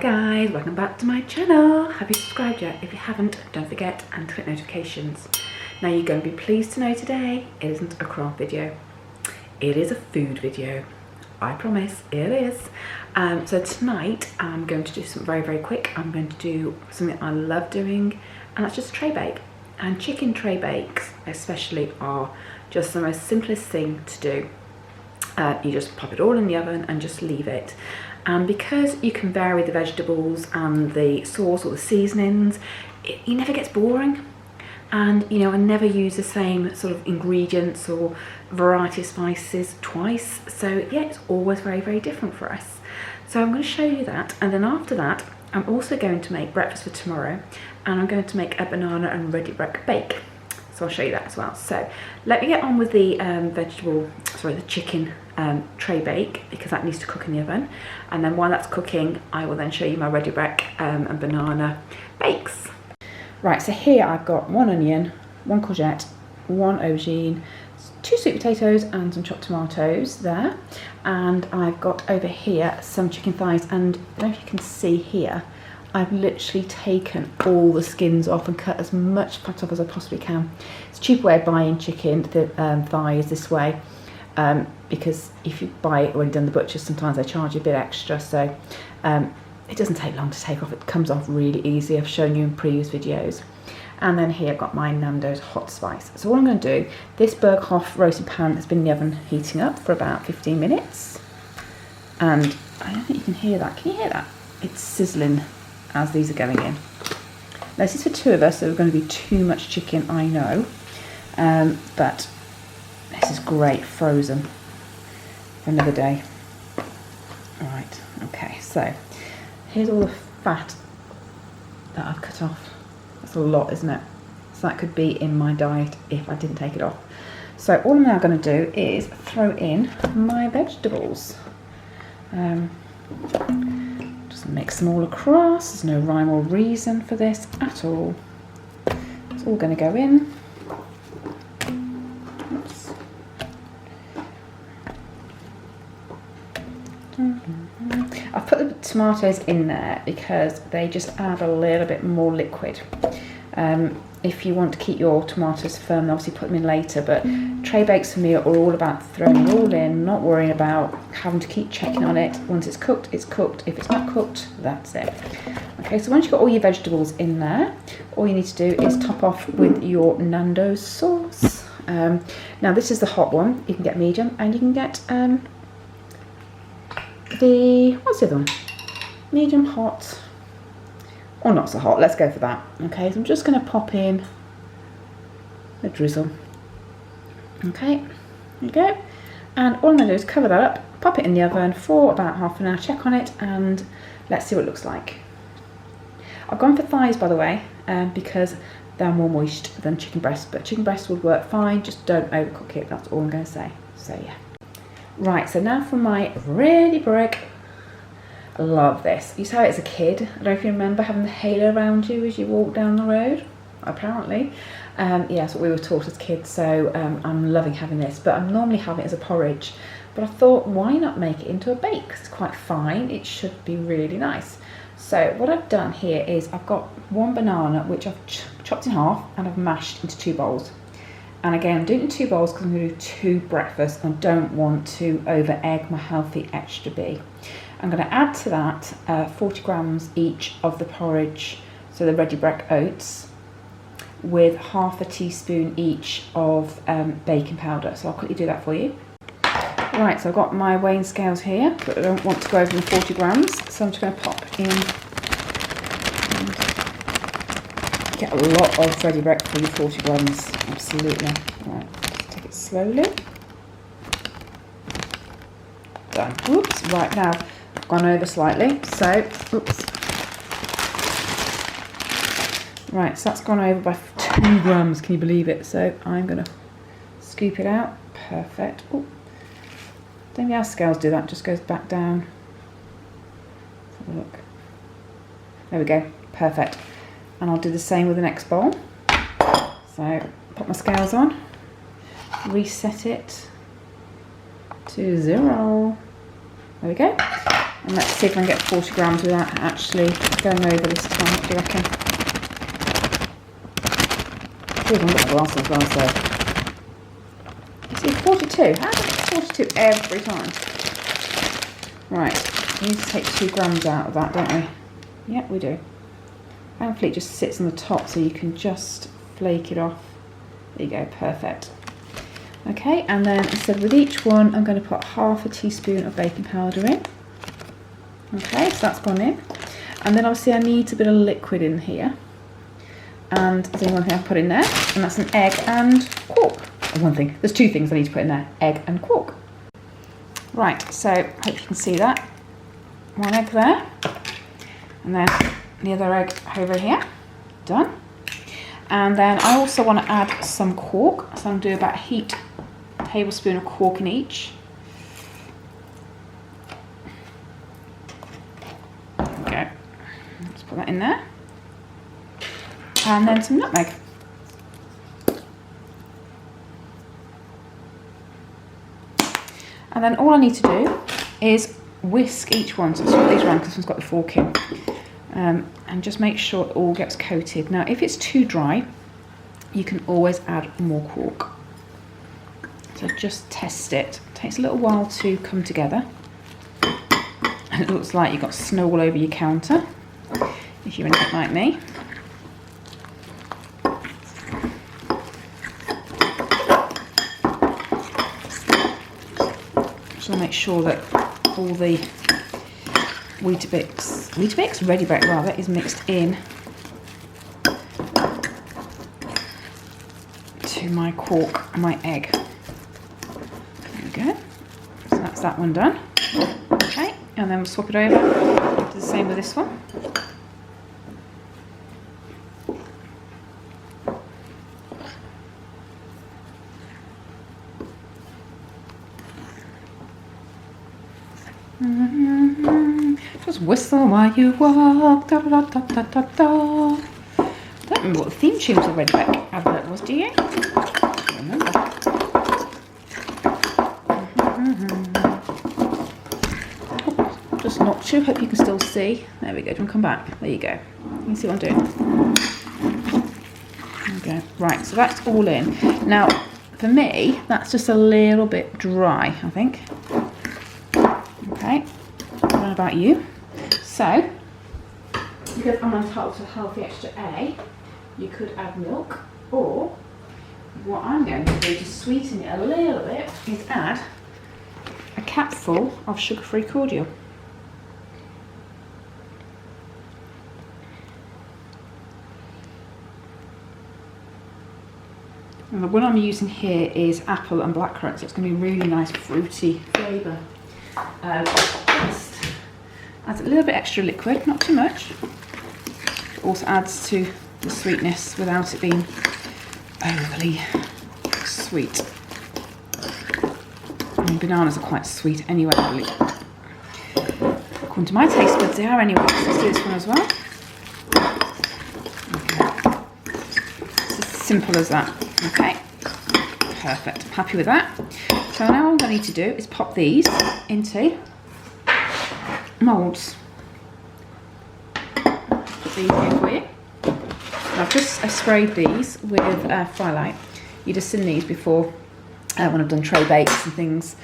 guys, welcome back to my channel. Have you subscribed yet? If you haven't, don't forget and click notifications. Now you're going to be pleased to know today it isn't a craft video. It is a food video. I promise it is. So tonight I'm going to do something very quick. I'm going to do something I love doing, and that's just a tray bake. And chicken tray bakes especially are just the most simplest thing to do. You just pop it all in the oven and just leave it. And because you can vary the vegetables and the sauce or the seasonings, it never gets boring. And you know, I never use the same sort of ingredients or variety of spices twice. So yeah, it's always very different for us. So I'm going to show you that, and then after that I'm also going to make breakfast for tomorrow, and I'm going to make a banana and ready Brek bake. So I'll show you that as well. So let me get on with the the chicken tray bake, because that needs to cook in the oven. And then while that's cooking, I will then show you my ready Brek and banana bakes. Right, so here I've got 1 onion, 1 courgette, 1 aubergine, 2 sweet potatoes and some chopped tomatoes there. And I've got over here some chicken thighs, and I don't know if you can see here, I've literally taken all the skins off and cut as much fat off as I possibly can. It's a cheap way of buying chicken, the thighs this way, because if you buy it already done the butcher, sometimes they charge you a bit extra. So it doesn't take long to take off. It comes off really easy. I've shown you in previous videos. And then here I've got my Nando's hot spice. So what I'm going to do, this Berghoff roasting pan has been in the oven heating up for about 15 minutes. And I don't think you can hear that. Can you hear that? It's sizzling as these are going in. Now this is for 2 of us, so we're going to be too much chicken, I know. But this is great frozen for another day. Alright, okay, so here's all the fat that I've cut off. That's a lot, isn't it? So that could be in my diet if I didn't take it off. So all I'm now going to do is throw in my vegetables. Just mix them all across. There's no rhyme or reason for this at all. It's all going to go in. Oops. I've put the tomatoes in there because they just add a little bit more liquid. If you want to keep your tomatoes firm, obviously put them in later, but tray bakes for me are all about throwing it all in, not worrying about having to keep checking on it. Once it's cooked, it's cooked. If it's not cooked, that's it. Okay, so once you've got all your vegetables in there, all you need to do is top off with your Nando's sauce. Now this is the hot one. You can get medium, and you can get what's the other one? Medium hot, or not so hot. Let's go for that. Okay, so I'm just going to pop in a drizzle. Okay, there you go. And all I'm going to do is cover that up, pop it in the oven for about half an hour, check on it, and let's see what it looks like. I've gone for thighs, by the way, because they're more moist than chicken breast, but chicken breast would work fine. Just don't overcook it. That's all I'm going to say. So yeah. Right, so now for my ready Brek. I love this. You saw it as a kid. I don't know if you remember having the halo around you as you walk down the road. Apparently. Yeah, that's what we were taught as kids, so I'm loving having this. But I'm normally having it as a porridge. But I thought, why not make it into a bake? It's quite fine. It should be really nice. So what I've done here is I've got 1 banana, which I've chopped in half, and I've mashed into 2 bowls. And again, I'm doing it in 2 bowls because I'm going to do 2 breakfasts, and I don't want to over egg my healthy extra B. I'm going to add to that 40 grams each of the porridge, so the ready Brek oats, with half a teaspoon each of baking powder. So I'll quickly do that for you. Right, so I've got my weighing scales here, but I don't want to go over the 40 grams, so I'm just going to pop in. Get a lot of ready Brek for your 40 grams, absolutely. Right, just take it slowly. Done. Oops, right now I've gone over slightly, so, oops. Right, so that's gone over by 2 grams, can you believe it? So I'm going to scoop it out. Perfect. Oh, don't know how scales do that, just goes back down. Let's have a look. There we go, perfect. And I'll do the same with the next bowl. So put my scales on, reset it to 0. There we go. And let's see if I can get 40 grams without actually going over this time. What do you reckon? Here's one got a glass as well, so. You see, 42. How do I get 42 every time? Right, we need to take 2 grams out of that, don't we? Yeah, we do. Thankfully it just sits on the top so you can just flake it off. There you go, perfect. Okay, and then instead with each one, I'm going to put half a teaspoon of baking powder in. Okay, so that's gone in. And then obviously I need a bit of liquid in here. And there's only one thing I've put in there, and that's an egg and quark. Oh, one thing, there's 2 things I need to put in there, egg and quark. Right, so hope you can see that. 1 egg there, and then the other egg over here, done. And then I also want to add some quark, so I'm going to do about a tablespoon of quark in each. There we go, let's put that in there. And then some nutmeg. And then all I need to do is whisk each one. So I'll swap these around because this one's got the fork in. And just make sure it all gets coated. Now if it's too dry, you can always add more quark. So just test it. It takes a little while to come together. And it looks like you've got snow all over your counter, if you're anything like me. So make sure that all the Weetabix, Ready Brek rather, is mixed in to my quark and my egg. There we go. So that's that one done. Okay, and then we'll swap it over. Do the same with this one. Just whistle while you walk. Da, da, da, da, da, da. I don't remember what the theme tune to the Ready Brek advert was, do you? I don't remember. Oh, just knocked you. Hope you can still see. There we go. Do you want to come back? There you go. You can see what I'm doing. There we go. Right, so that's all in. Now, for me, that's just a little bit dry, I think. Okay. I don't know about you. So, because I'm entitled to healthy extra A, you could add milk, or what I'm going to do to sweeten it a little bit is add a capful of sugar-free cordial. And the one I'm using here is apple and blackcurrant, so it's going to be a really nice fruity flavour. Just adds a little bit extra liquid, not too much. It also adds to the sweetness without it being overly sweet. I mean, bananas are quite sweet anyway, I believe. According to my taste buds, they are anyway. So let's do this one as well. Okay. It's as simple as that. Okay. Perfect. I'm happy with that. So now all I'm going to need to do is pop these into moulds. Put these in for you. And I've just sprayed these with Firelight. You just seen these before when I've done tray bakes and things,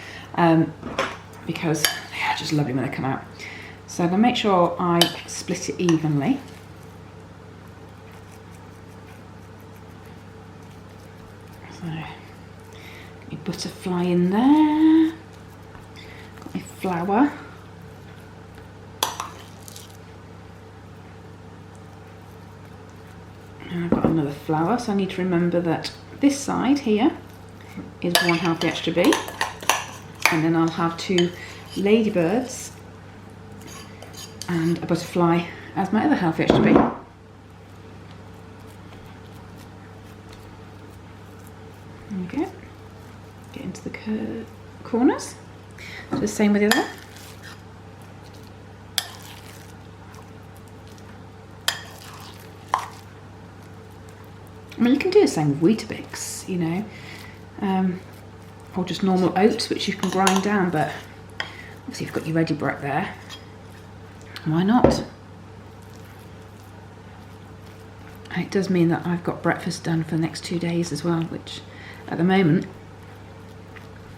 because they are just lovely when they come out. So I'm going to make sure I split it evenly. So, got my butterfly in there. Got my flour. And I've got another flour, so I need to remember that this side here is 1/2 the extra B, and then I'll have 2 ladybirds and a butterfly as my other half the extra B. There we go. Get into the corners. Do the same with the other one. I mean, you can do the same with Weetabix, you know, or just normal oats, which you can grind down, but obviously you've got your Ready Brek there, why not? And it does mean that I've got breakfast done for the next 2 days as well, which at the moment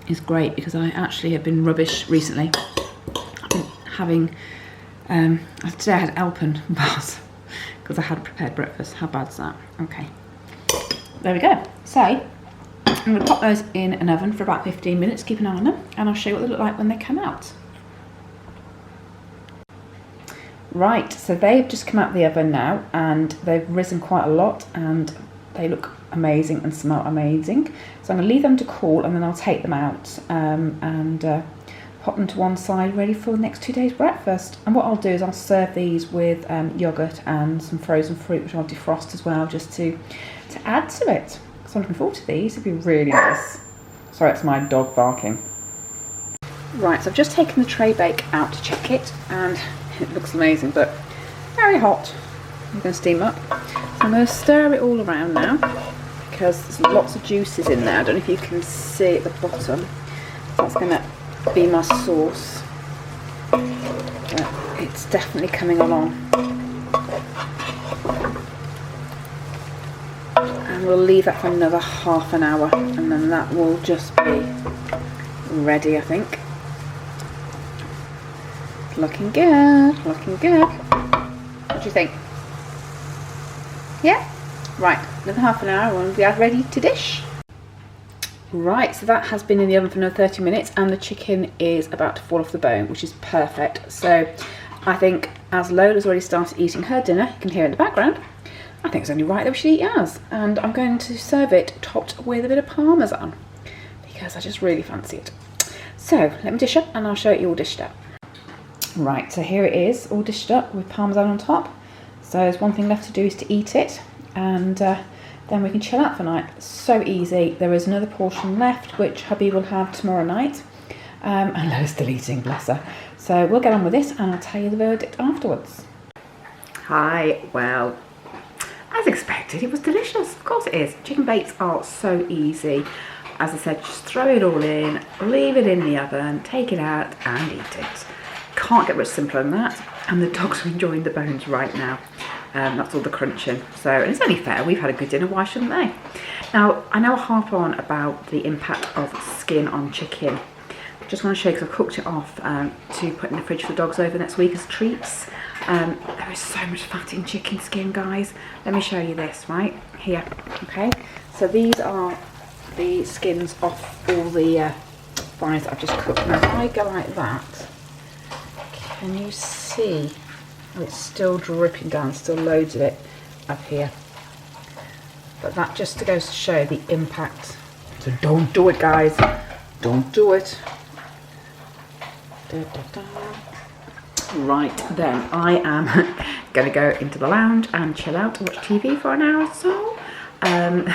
is great because I actually have been rubbish recently. I've been having, today I had Alpen bars because I hadn't prepared breakfast. How bad's that? Okay, there we go. So I'm going to pop those in an oven for about 15 minutes, keep an eye on them, and I'll show you what they look like when they come out. Right, so they've just come out of the oven now and they've risen quite a lot and they look amazing and smell amazing. So I'm going to leave them to cool and then I'll take them out and pop them to one side ready for the next 2 days breakfast. And what I'll do is I'll serve these with yoghurt and some frozen fruit, which I'll defrost as well, just to add to it. So I'm looking forward to these. It'll be really nice. Sorry, it's my dog barking. Right, so I've just taken the tray bake out to check it and it looks amazing, but very hot. I'm going to steam up. So I'm going to stir it all around now because there's lots of juices in there. I don't know if you can see at the bottom. That's going to be my sauce. But it's definitely coming along. And we'll leave that for another half an hour and then that will just be ready, I think. Looking good, looking good. What do you think? Yeah? Right, another half an hour and we are ready to dish. Right, so that has been in the oven for another 30 minutes and the chicken is about to fall off the bone, which is perfect. So I think as Lola's already started eating her dinner, you can hear in the background, I think it's only right that we should eat ours. And I'm going to serve it topped with a bit of parmesan because I just really fancy it. So let me dish up and I'll show you all dished up. Right, so here it is, all dished up with parmesan on top. So there's one thing left to do is to eat it, and then we can chill out for night. So easy. There is another portion left, which hubby will have tomorrow night, and Lola's still eating, bless her. So we'll get on with this, and I'll tell you the verdict afterwards. Hi, well, as expected, it was delicious. Of course it is. Chicken bakes are so easy. As I said, just throw it all in, leave it in the oven, take it out, and eat it. Can't get much simpler than that, and the dogs are enjoying the bones right now. That's all the crunching. So, and it's only fair, we've had a good dinner, why shouldn't they? Now, I know I harp on about the impact of skin on chicken. Just want to show you, because I've cooked it off to put in the fridge for the dogs over next week as treats. There is so much fat in chicken skin, guys. Let me show you this, right? Here, okay? So these are the skins off all the thighs that I've just cooked. Now, if I go like that, can you see? Oh, it's still dripping down, still loads of it up here. But that just goes to show the impact. So don't do it, guys. Don't do it. Da, da, da. Right, then I am going to go into the lounge and chill out and watch TV for an hour or so. The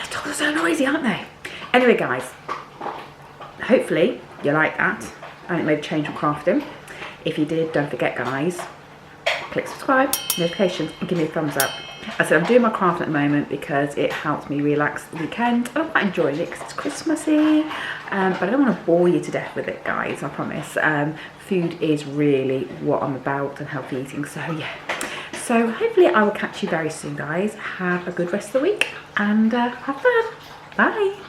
dogs are so noisy, aren't they? Anyway, guys, hopefully you like that. I think made a change from crafting. If you did, don't forget, guys, click subscribe, notifications, and give me a thumbs up. I said I'm doing my craft at the moment because it helps me relax the weekend. I'm quite enjoying it because it's Christmassy, but I don't want to bore you to death with it, guys, I promise. Food is really what I'm about and healthy eating, so yeah. So hopefully I will catch you very soon, guys. Have a good rest of the week and have fun. Bye.